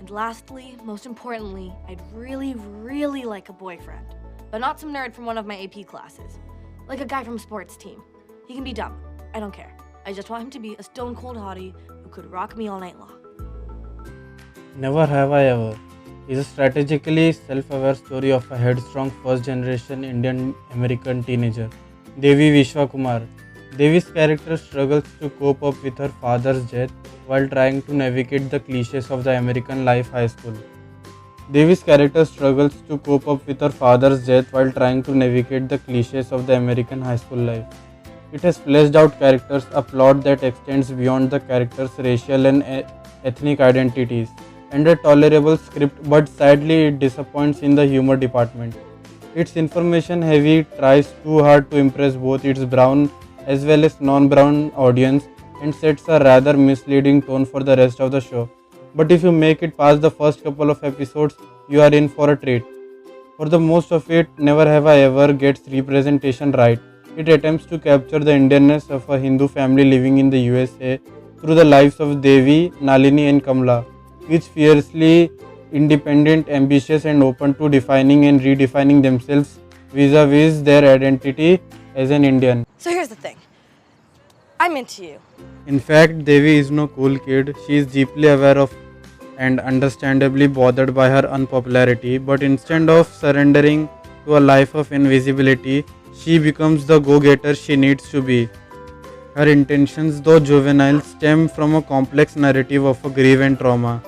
And lastly, most importantly, I'd really like a boyfriend. But not some nerd from one of my AP classes. Like a guy from sports team. He can be dumb. I don't care. I just want him to be a stone cold hottie who could rock me all night long. Never Have I Ever is a strategically self-aware story of a headstrong first-generation Indian American teenager, Devi Vishwakumar. Devi's character struggles to cope up with her father's death while trying to navigate the cliches of the American life high school. Devi's character struggles to cope up with her father's death while trying to navigate the cliches of the American high school life. It has fleshed out characters, a plot that extends beyond the characters' racial and ethnic identities, and a tolerable script, but sadly it disappoints in the humor department. Its information heavy, tries too hard to impress both its brown as well as non-brown audience, and sets a rather misleading tone for the rest of the show. But if you make it past the first couple of episodes, you are in for a treat. For the most of it, Never Have I Ever gets representation right. It attempts to capture the Indianness of a Hindu family living in the USA through the lives of Devi, Nalini and Kamla, each fiercely independent, ambitious and open to defining and redefining themselves vis-a-vis their identity as an Indian. So here's the thing. I'm into you. In fact, Devi is no cool kid. She is deeply aware of and understandably bothered by her unpopularity, but instead of surrendering to a life of invisibility, she becomes the go-getter she needs to be. Her intentions, though juvenile, stem from a complex narrative of a grief and trauma.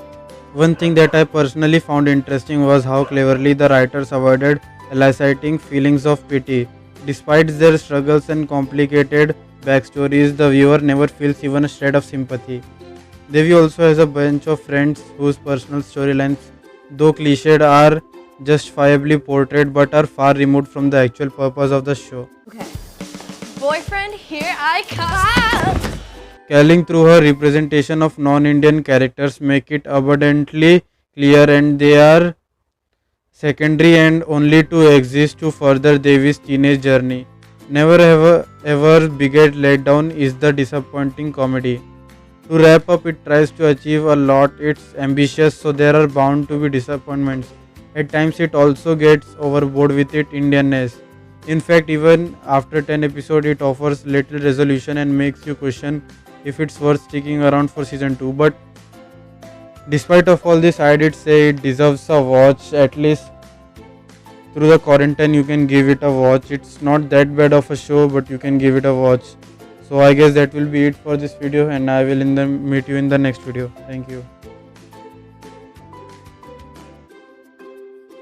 One thing that I personally found interesting was how cleverly the writers avoided eliciting feelings of pity. Despite their struggles and complicated backstories, the viewer never feels even a shred of sympathy. Devi also has a bunch of friends whose personal storylines, though cliched, are justifiably portrayed but are far removed from the actual purpose of the show. Okay. Boyfriend, here I come! Calling through her representation of non-Indian characters make it abundantly clear and they are secondary and only to exist to further Devi's teenage journey. Never ever biggest letdown is the disappointing comedy. To wrap up, it tries to achieve a lot, it's ambitious, so there are bound to be disappointments. At times it also gets overboard with its Indianness. In fact, even after 10 episodes, it offers little resolution and makes you question if it's worth sticking around for season 2. But despite of all this, I did say it deserves a watch. At least through the quarantine, you can give it a watch. It's not that bad of a show, but you can give it a watch. So I guess that will be it for this video, and I will meet you in the next video. Thank you.